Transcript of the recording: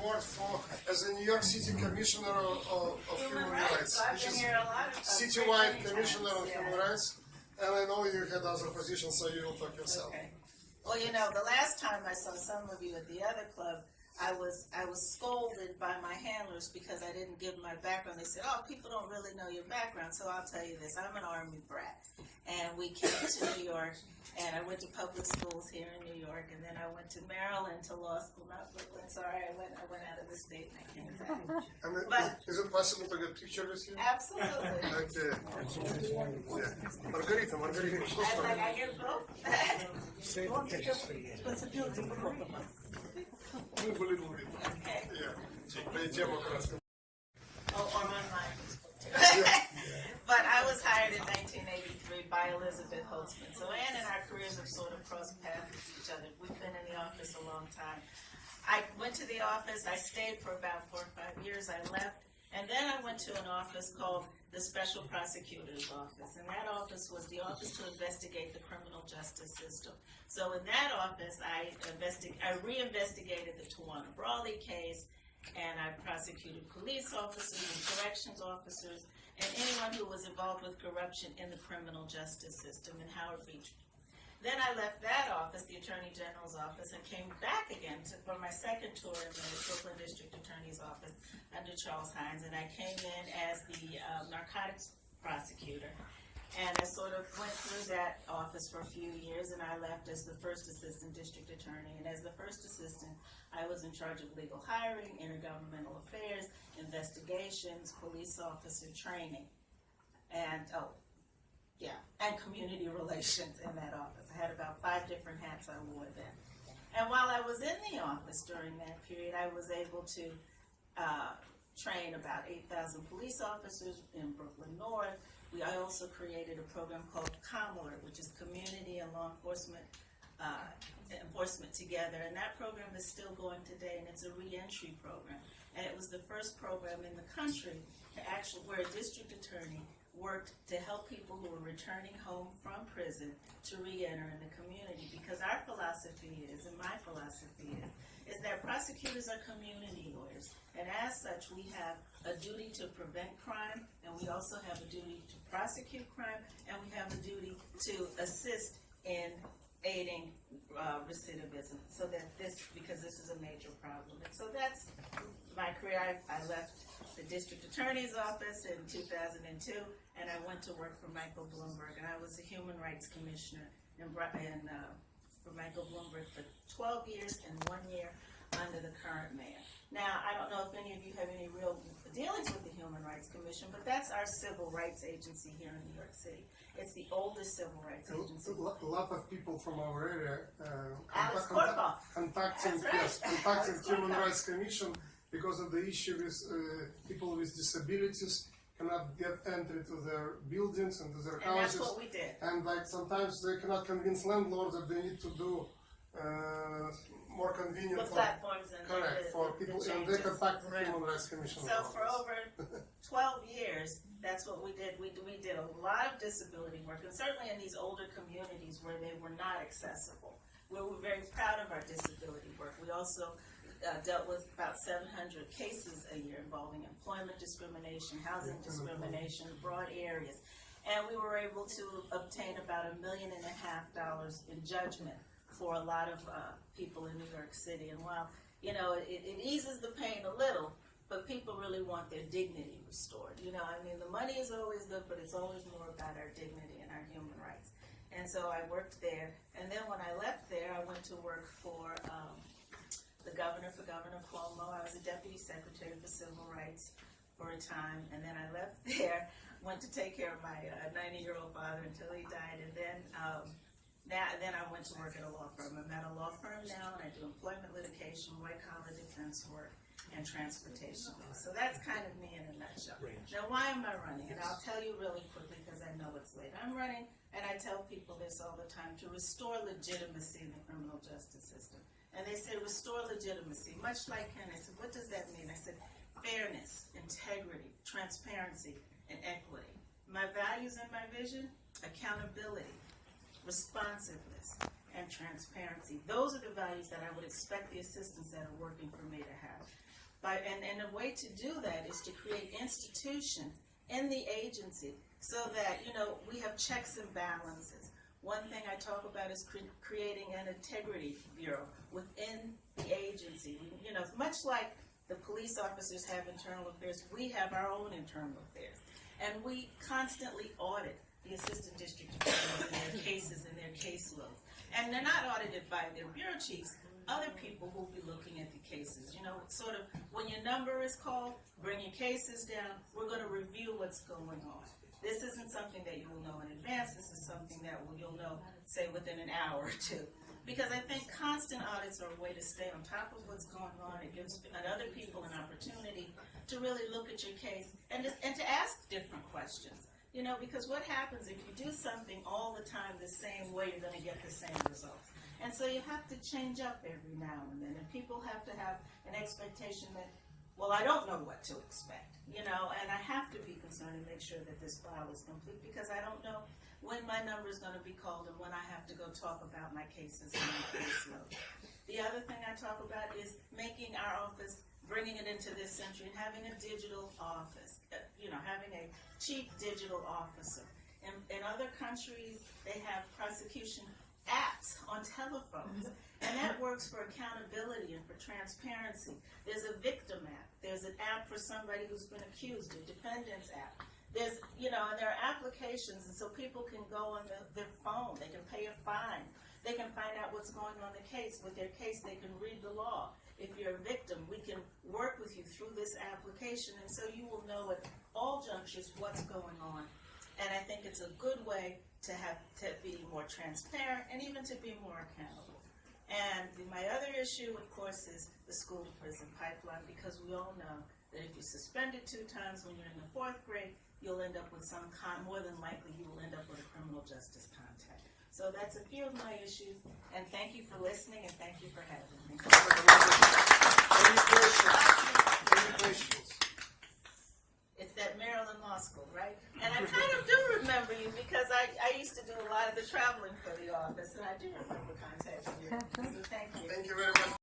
award for as a New York City Commissioner of Human Rights. So I've been here a lot of Citywide Commissioner of yeah. Human Rights, and I know you had other positions, so you will talk yourself. Okay. Well, you know, the last time I saw some of you at the other club, I was scolded by my handlers because I didn't give my background. They said, "Oh, people don't really know your background." So I'll tell you this: I'm an Army brat, and we came to New York, and I went to public schools here in New York, and then I went to Maryland to law school, not Brooklyn. Sorry, I went out of the state and I came back. I mean, But- is it possible to get a picture with you? Absolutely. Okay. Yeah. Margarita. I like I get both. Say the pictures for you. Move a little bit. Okay. Yeah. Democrats. Oh, or my mind. But I was hired in 1983 by Elizabeth Holtzman. So Ann and our careers have sort of crossed paths with each other. We've been in the office a long time. I went to the office. I stayed for about 4 or 5 years. I left. And then I went to an office called the Special Prosecutor's Office. And that office was the office to investigate the criminal justice system. So in that office, I reinvestigated the Tawana Brawley case, and I prosecuted police officers and corrections officers and anyone who was involved with corruption in the criminal justice system in Howard Beach. Then I left that office, the Attorney General's office, and came back again for my second tour in the Brooklyn District Attorney's office under Charles Hines, and I came in as the narcotics prosecutor. And I sort of went through that office for a few years, and I left as the first assistant district attorney. And as the first assistant, I was in charge of legal hiring, intergovernmental affairs, investigations, police officer training, and and community relations in that office. I had about 5 different hats I wore then. And while I was in the office during that period, I was able to train about 8,000 police officers in Brooklyn North. I also created a program called COMALERT, which is Community and Law Enforcement Together. And that program is still going today, and it's a re-entry program. And it was the first program in the country where a district attorney worked to help people who were returning home from prison to re-enter in the community, because our philosophy is, and my philosophy is that prosecutors are community lawyers, and as such we have a duty to prevent crime, and we also have a duty to prosecute crime, and we have a duty to assist in aiding recidivism, so that because this is a major problem. And so that's my career. I left the district attorney's office in 2002, and I went to work for Michael Bloomberg, and I was the human rights commissioner for Michael Bloomberg for 12 years and 1 year under the current mayor. Now, I don't know if any of you have any real dealings with the Human Rights Commission, but that's our civil rights agency here in New York City. It's the oldest civil rights agency. A lot of people from our area contacting Human Rights Commission because of the issue with people with disabilities cannot get entry to their buildings and to their houses. And that's what we did. And like sometimes they cannot convince landlords that they need to do more convenient With platforms and for people, and they contact the Human Rights Commission. So for over 12 years, that's what we did. We did a lot of disability work, and certainly in these older communities where they were not accessible. We were very proud of our disability work. We also dealt with about 700 cases a year involving employment discrimination, housing discrimination, broad areas. And we were able to obtain about $1.5 million in judgment for a lot of people in New York City. And while, you know, it eases the pain a little, but people really want their dignity restored. You know, I mean, the money is always good, but it's always more about our dignity and our human rights. And so I worked there. And then when I left there, I went to work for Governor Cuomo. I was a deputy secretary for civil rights for a time, and then I left there, went to take care of my 90-year-old father until he died, and then I went to work at a law firm. I'm at a law firm now, and I do employment litigation, white-collar defense work, and transportation law. So that's kind of me in a nutshell. Now, why am I running? And I'll tell you really quickly because I know it's late. I'm running, and I tell people this all the time, to restore legitimacy in the criminal justice system. And they say, restore legitimacy, much like him. I said, what does that mean? I said, fairness, integrity, transparency, and equity. My values and my vision, accountability, responsiveness, and transparency. Those are the values that I would expect the assistants that are working for me to have. And a way to do that is to create institutions in the agency so that, we have checks and balances. One thing I talk about is creating an integrity bureau within the agency. Much like the police officers have internal affairs, we have our own internal affairs. And we constantly audit the assistant district attorneys and their cases and their caseloads. And they're not audited by their bureau chiefs. Other people will be looking at the cases. Sort of when your number is called, bring your cases down, we're going to review what's going on. This isn't something that you will know in advance. This is something that you'll know, say, within an hour or two. Because I think constant audits are a way to stay on top of what's going on. It gives other people an opportunity to really look at your case and to ask different questions. Because what happens if you do something all the time the same way, you're going to get the same results. And so you have to change up every now and then. And people have to have an expectation that, well, I don't know what to expect, and I have to be concerned and make sure that this file is complete because I don't know when my number is going to be called and when I have to go talk about my cases and my caseload. The other thing I talk about is making our office, bringing it into this century and having a digital office, having a chief digital officer. In other countries, they have prosecution apps on telephones, and that works for accountability and for transparency. There's a victim app. There's an app for somebody who's been accused, a defendant's app. There's, and there are applications, and so people can go on their phone. They can pay a fine. They can find out what's going on in the case. With their case, they can read the law. If you're a victim, we can work with you through this application, and so you will know at all junctures what's going on. And I think it's a good way to be more transparent and even to be more accountable. And my other issue, of course, is the school to prison pipeline, because we all know that if you're suspended 2 times when you're in the 4th grade, you'll end up with more than likely you will end up with a criminal justice contact. So that's a few of my issues, and thank you for listening, and thank you for having me. Any questions? It's that Maryland Law School, right? And I kind of do remember you because I used to do a lot of the traveling for the office, and I do remember contacting you. So thank you. Thank you very much.